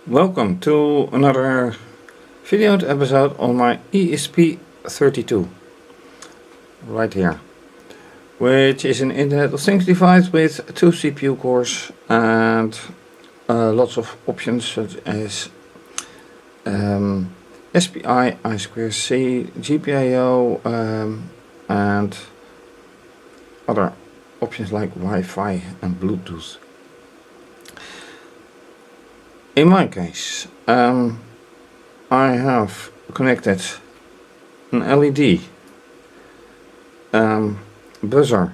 Welcome to another video episode on my ESP32 right here, which is an Internet of Things device with 2 CPU cores and lots of options such as SPI, I2C, GPIO and other options like Wi-Fi and Bluetooth. In my case, I have connected an LED, buzzer,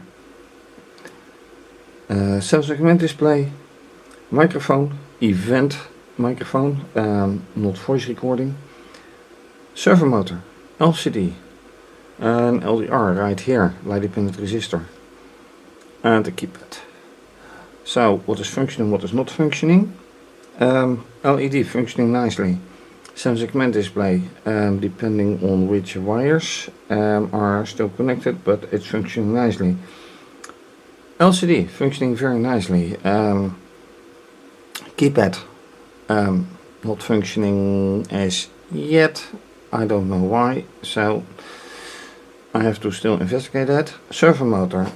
self-segment display, microphone, event microphone, not voice recording, servo motor, LCD, an LDR right here, light dependent resistor, and a keypad. So what is functioning, what is not functioning? LED functioning nicely. Self-segment display, depending on which wires are still connected, but it's functioning nicely. LCD functioning very nicely. Keypad not functioning as yet. I don't know why, so I have to still investigate that. Servo motor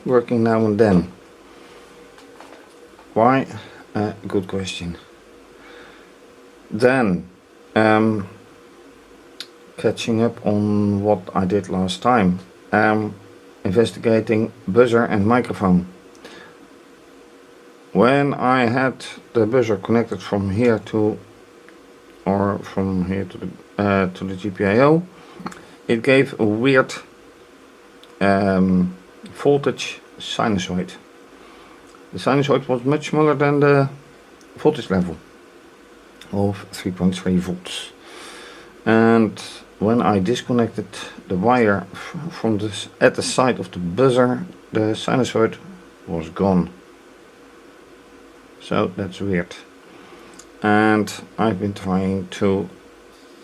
working now and then. Why? Good question. Then catching up on what I did last time, investigating buzzer and microphone. When I had the buzzer connected from here to the GPIO, it gave a weird voltage sinusoid. The sinusoid was much smaller than the voltage level of 3.3 volts. And when I disconnected the wire from this at the side of the buzzer, the sinusoid was gone. So that's weird. And I've been trying to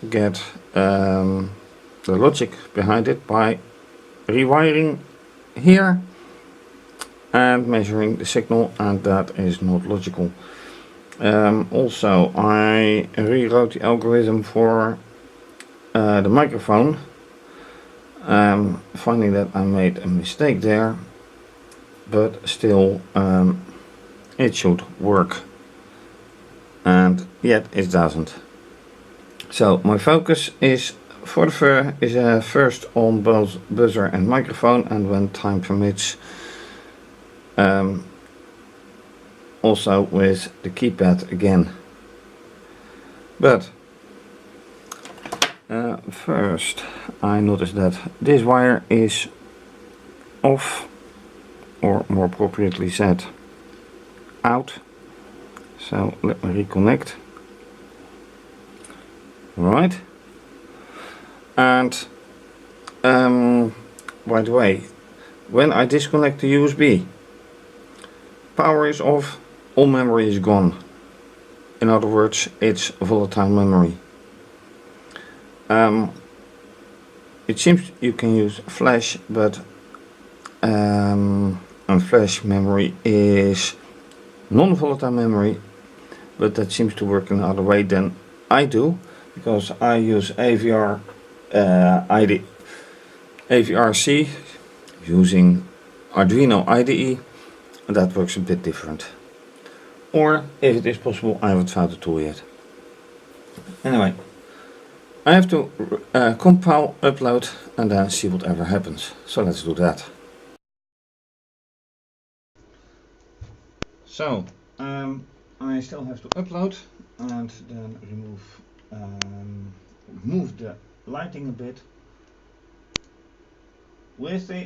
get the logic behind it by rewiring here and measuring the signal, and that is not logical. Also, I rewrote the algorithm for the microphone, finding that I made a mistake there, but still it should work, and yet it doesn't. So my focus is first on both buzzer and microphone, and when time permits, also with the keypad again. But first I noticed that this wire is off, or more appropriately said, out. So let me reconnect. Right. And by the way, when I disconnect the USB, power is off, all memory is gone. In other words, it's volatile memory. It seems you can use flash, but flash memory is non-volatile memory, but that seems to work in another way than I do, because I use AVRC using Arduino IDE, and that works a bit different. Or if it is possible, I haven't found the tool yet. Anyway, I have to compile, upload, and then see whatever happens. So let's do that. So I still have to upload and then move the lighting a bit. With the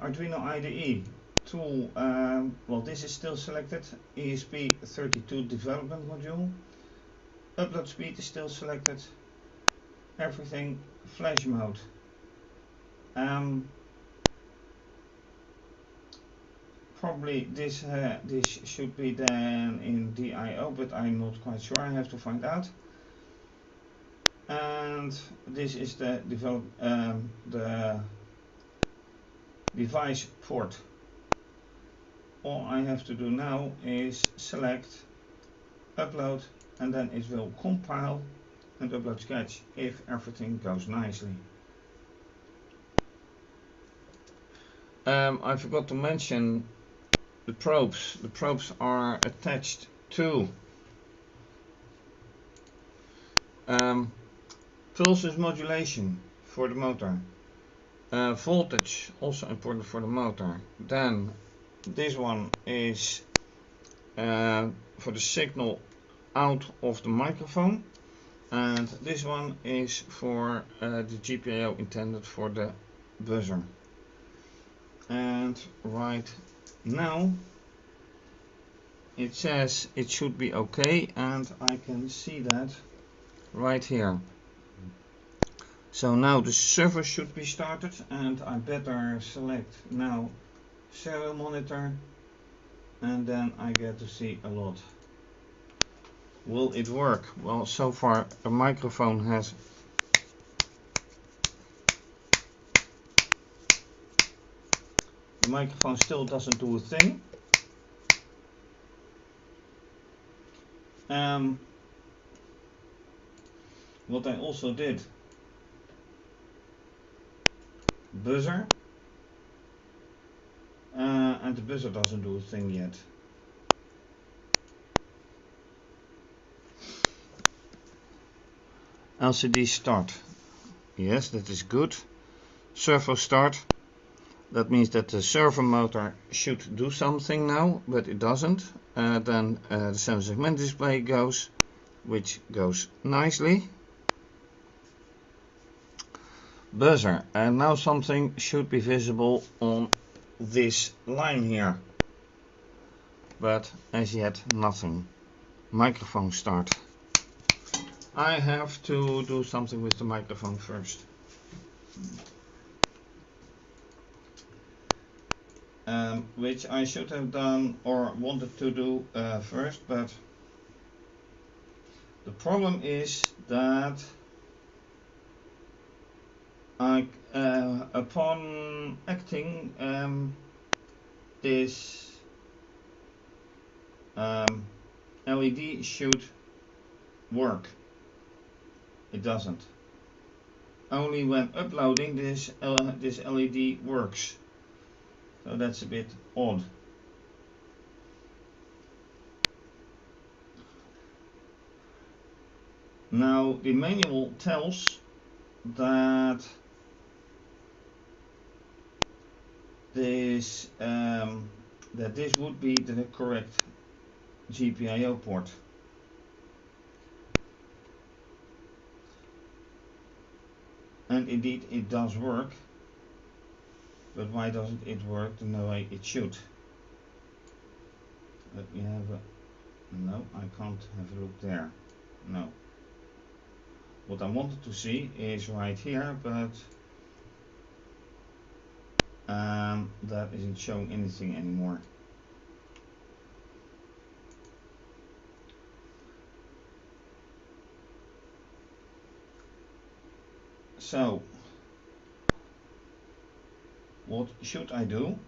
Arduino IDE tool, well, this is still selected, ESP32 development module. Upload speed is still selected. Everything flash mode. Probably this should be then in DIO, but I'm not quite sure. I have to find out. And this is the device port. All I have to do now is select upload, and then it will compile and upload sketch if everything goes nicely. I forgot to mention the probes. The probes are attached to pulses modulation for the motor. Voltage, also important for the motor. Then this one is for the signal out of the microphone, and this one is for the GPIO intended for the buzzer. And right now it says it should be okay, and I can see that right here. So now the server should be started, and I better select now serial monitor, and then I get to see a lot. Will it work? Well, so far the microphone has still doesn't do a thing. What I also did, buzzer, and the buzzer doesn't do a thing yet. LCD start, yes, that is good. Servo start, that means that the servo motor should do something now, but it doesn't. Then the 7-segment display goes, which goes nicely. Buzzer, and now something should be visible on this line here, but as yet nothing. Microphone start. I have to do something with the microphone first. Which I should have done or wanted to do first, but the problem is that upon acting this LED should work. It doesn't. Only when uploading this LED works. So that's a bit odd. Now the manual tells that this would be the correct GPIO port. And indeed it does work, but why doesn't it work the way it should? Let me have a... no, I can't have a look there. No. What I wanted to see is right here, but that isn't showing anything anymore. So what should I do?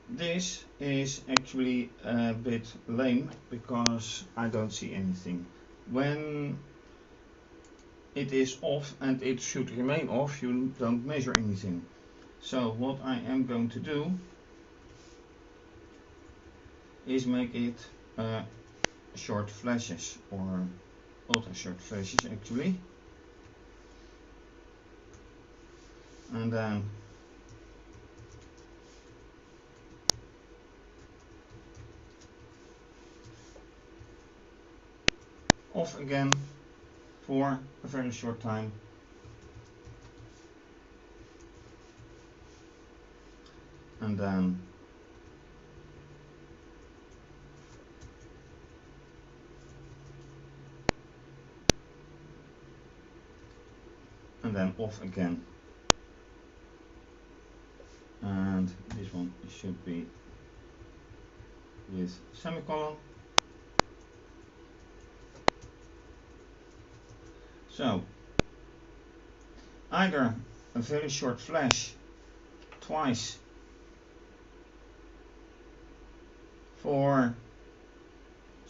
This is actually a bit lame because I don't see anything. When it is off, and it should remain off, you don't measure anything. So what I am going to do is make it short flashes, or ultra short flashes actually. And then off again for a very short time. And then off again. And this one should be with semicolon. So either a very short flash twice for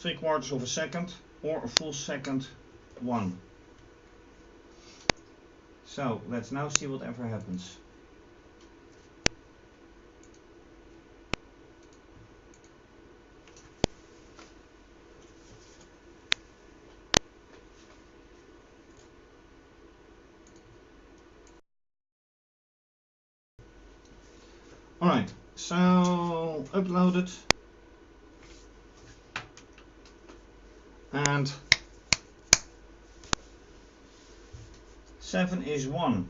3/4 of a second or a full second 1. So let's now see whatever happens. Alright, so upload it. And 7 is 1.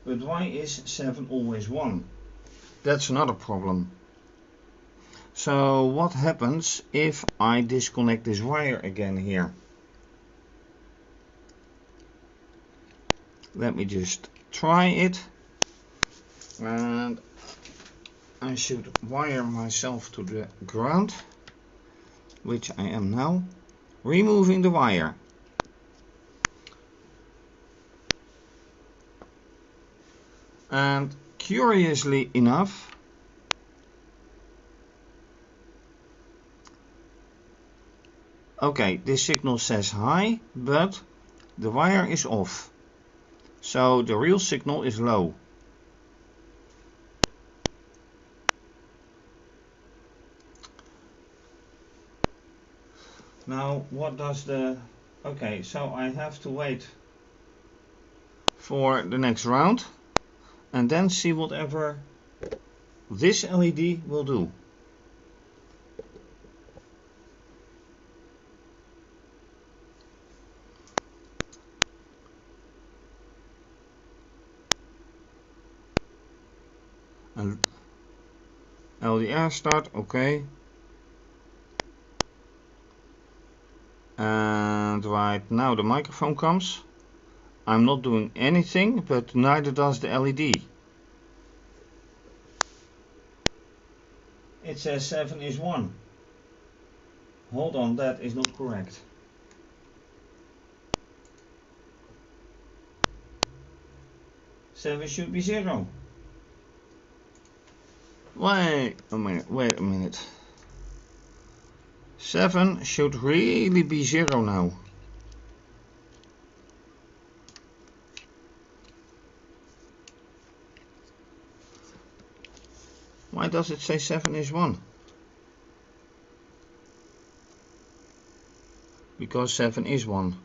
But why is 7 always 1? That's another problem. So what happens if I disconnect this wire again here? Let me just try it. And I should wire myself to the ground, which I am now. Removing the wire. And curiously enough, okay, this signal says high, but the wire is off. So the real signal is low. Now what does the... Okay, so I have to wait for the next round and then see whatever this LED will do. And LDR start, okay. And right now the microphone comes. I'm not doing anything, but neither does the LED. It says 7 is 1. Hold on, that is not correct. Seven should be 0. Wait a minute. 7 should really be 0 now. Why does it say 7 is 1? Because 7 is 1.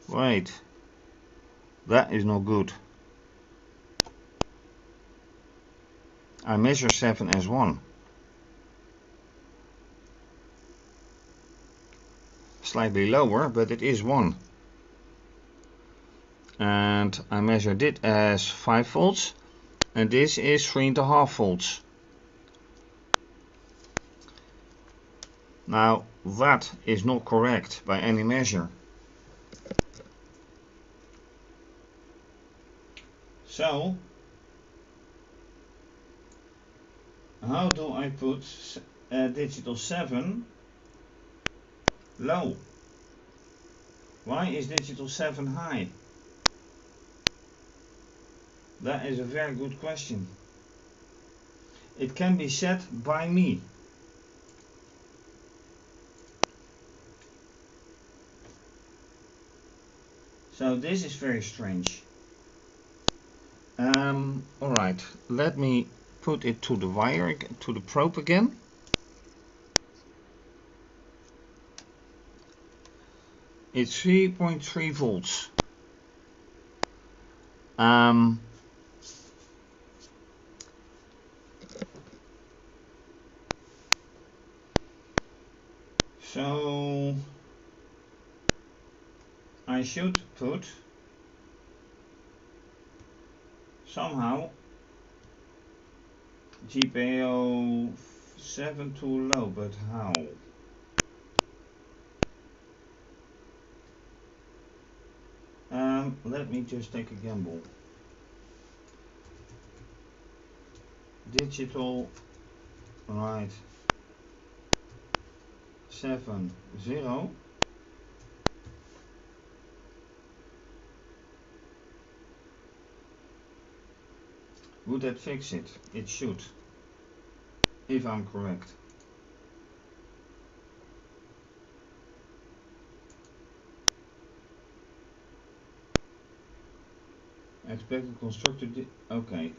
Wait. That is not good. I measure 7 as 1. Slightly lower, but it is 1. And I measured it as 5 volts. And this is 3.5 volts. Now that is not correct by any measure. So how do I put digital 7 low? Why is digital 7 high? That is a very good question. It can be set by me. So this is very strange. Alright, let me put it to the wire, to the probe again. It's 3.3 volts. So I should put somehow GPIO 7 too low, but how? Let me just take a gamble. Digital, right, 7, 0. Would that fix it? It should. if I'm correct. Expected constructor, okay.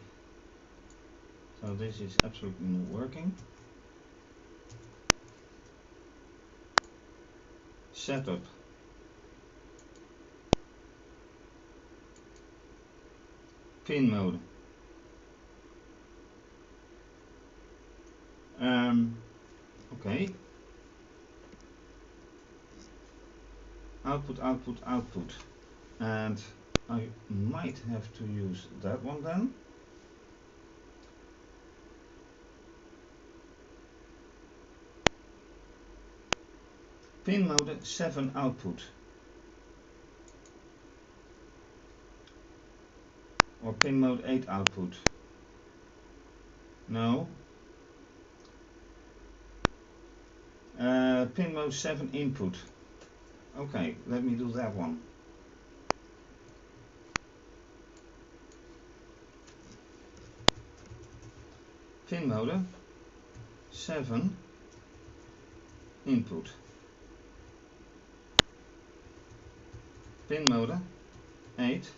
So this is absolutely not working. Setup. Pin mode. Okay. Output, output, output. And I might have to use that one then. Pin mode 7 output. Or pin mode 8 output. No. Pin mode 7 input. Okay, let me do that one. Pin mode 7 input. Pin mode 8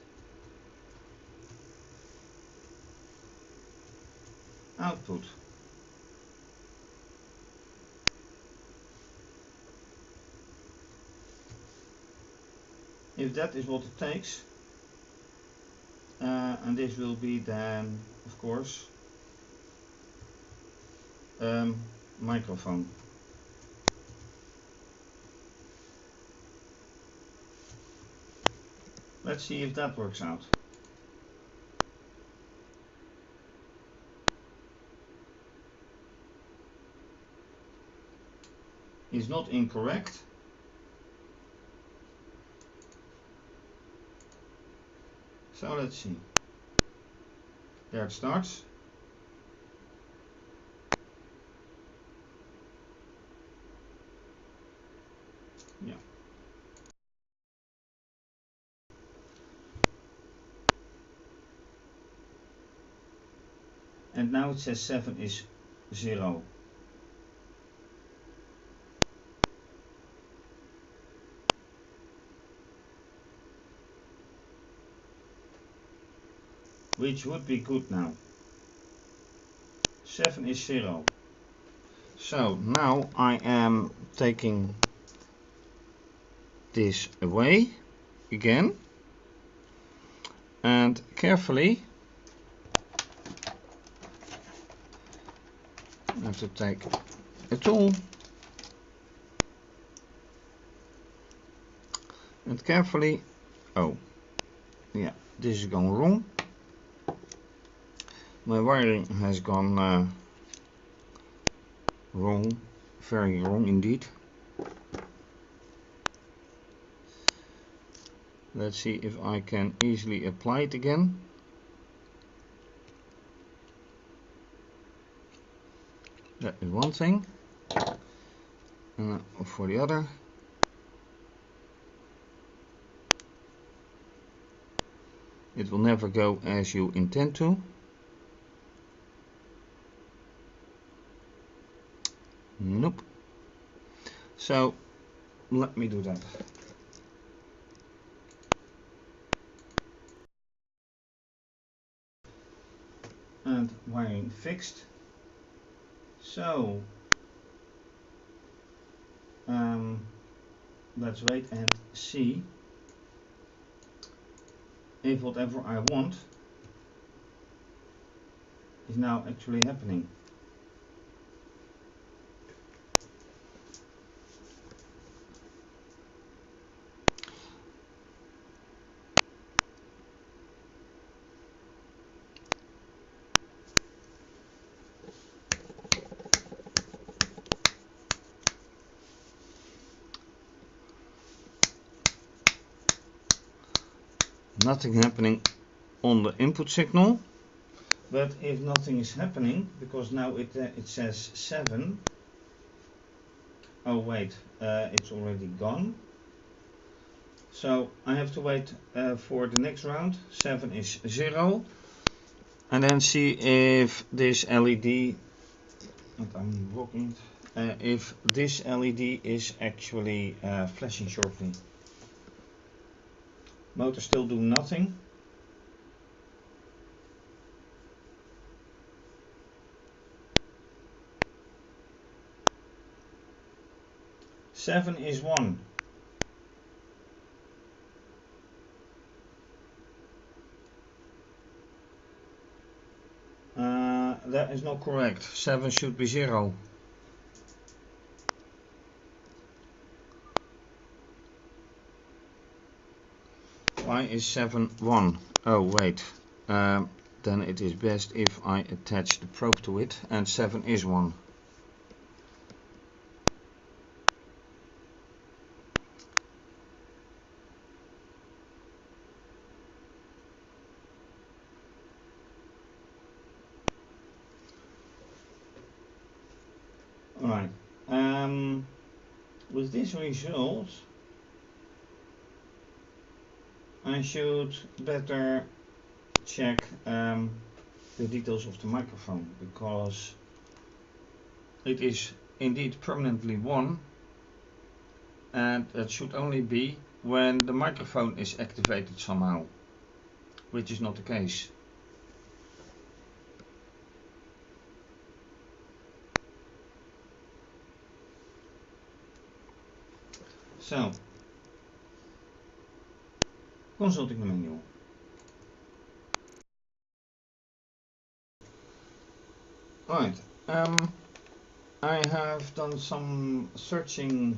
output. If that is what it takes, and this will be then, of course, microphone. Let's see if that works out. Is not incorrect. So let's see. There it starts. Yeah. And now it says 7 is 0. Which would be good now. 7 is 0. So now I am taking this away again and carefully I have to take a tool and carefully, oh yeah, this is going wrong. My wiring has gone wrong, very wrong indeed. Let's see if I can easily apply it again. That is one thing. And for the other, it will never go as you intend to. Nope. So let me do that. And wiring fixed. So let's wait and see if whatever I want is now actually happening. Nothing happening on the input signal, but if nothing is happening, because now it says 7. Oh wait, it's already gone. So I have to wait for the next round. 7 is 0, and then see if this LED and I'm blocking it, if this LED is actually flashing shortly. Motor still do nothing. Seven is 1. That is not correct. 7 should be 0. Why is 7 1? Oh wait, then it is best if I attach the probe to it, and 7 is 1. Alright, with this result I should better check the details of the microphone, because it is indeed permanently 1, and that should only be when the microphone is activated somehow, which is not the case. So, consulting the manual. Right, I have done some searching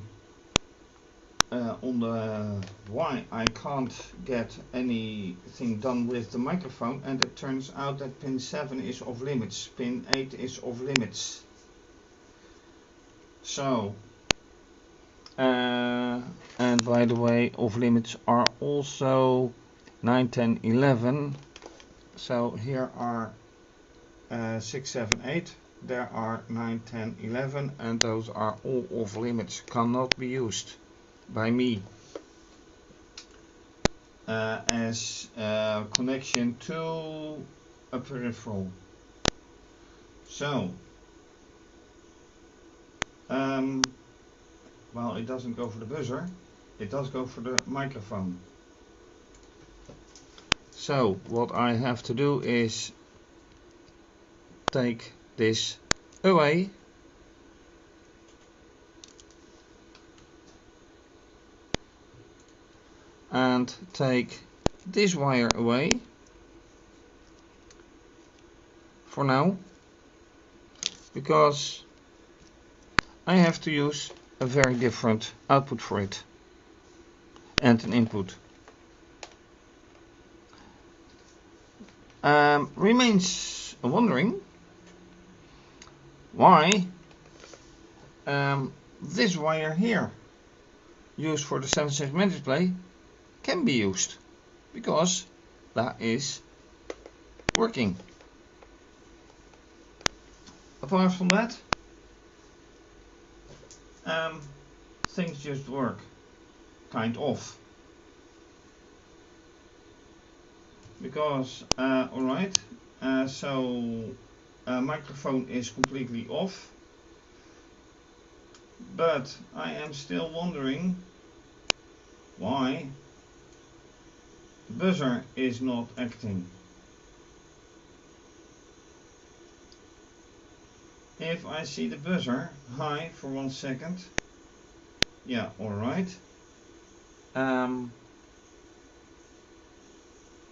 on the why I can't get anything done with the microphone, and it turns out that pin 7 is off limits, pin 8 is off limits. So, and by the way, off limits are also 9, 10, 11. So here are 6, 7, 8. There are 9, 10, 11, and those are all off limits, cannot be used by me as a connection to a peripheral. So, well, it doesn't go for the buzzer, it does go for the microphone. So, what I have to do is take this away, and take this wire away for now, because I have to use a very different output for it and an input. Remains wondering why this wire here, used for the 7 segment display, can be used, because that is working. Apart from that, things just work, kind of. Because, alright, so microphone is completely off, but I am still wondering why the buzzer is not acting. If I see the buzzer high for 1 second, yeah, alright.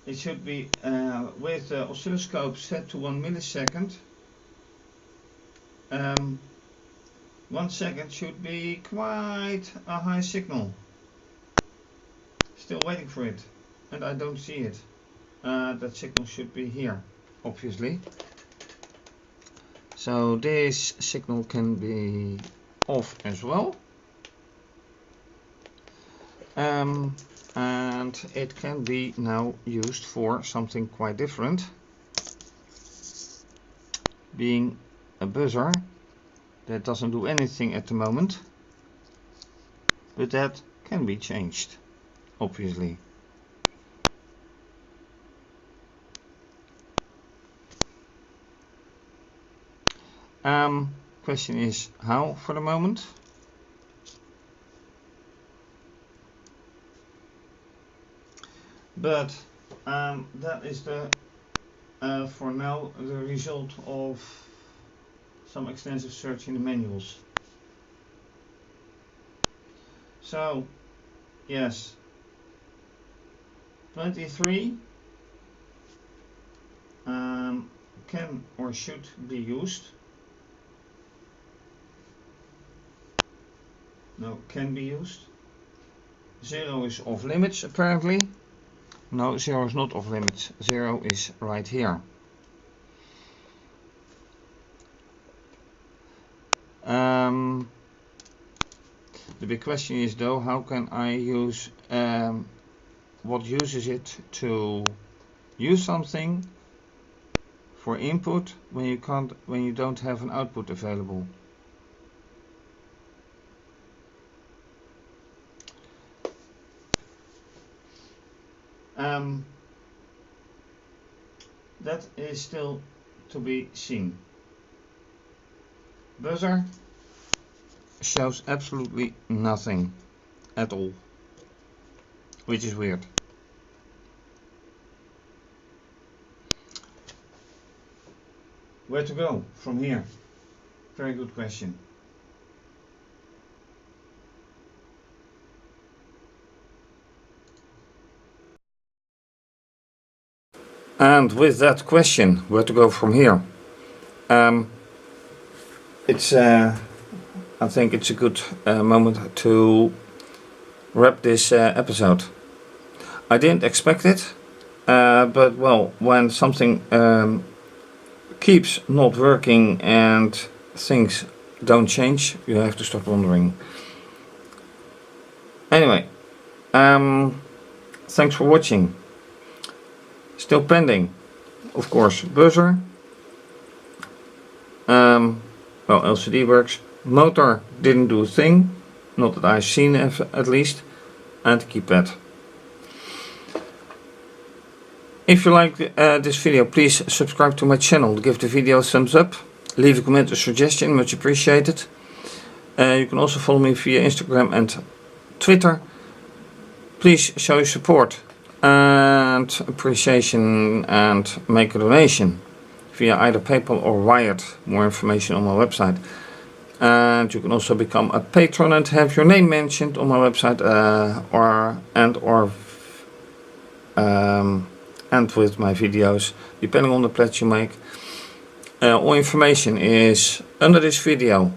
It should be with the oscilloscope set to 1 millisecond. 1 second should be quite a high signal. Still waiting for it, and I don't see it. That signal should be here, obviously. So this signal can be off as well. And it can be now used for something quite different, being a buzzer that doesn't do anything at the moment, but that can be changed, obviously. question is how for the moment. But that is the for now the result of some extensive search in the manuals. So yes, 23 can or should be used. No, can be used. 0 is off limits apparently. No, 0 is not off limits. 0 is right here. The big question is though, how can I use what uses it to use something for input when you don't have an output available. That is still to be seen. Buzzer shows absolutely nothing at all, which is weird. Where to go from here? Very good question. And with that question, where to go from here? I think it's a good moment to wrap this episode. I didn't expect it, but well, when something keeps not working and things don't change, you have to start wondering. Anyway, thanks for watching. Still pending, of course, buzzer. Well, LCD works. Motor didn't do a thing, not that I've seen at least, and keypad. If you like this video, please subscribe to my channel, give the video a thumbs up, leave a comment or suggestion, much appreciated. You can also follow me via Instagram and Twitter. Please show your support and appreciation and make a donation via either PayPal or Wired. More information on my website. And you can also become a patron and have your name mentioned on my website and with my videos, depending on the pledge you make. All information is under this video,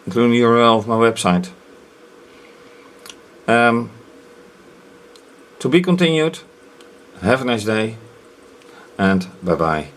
including the URL of my website. To be continued. Have a nice day and bye bye.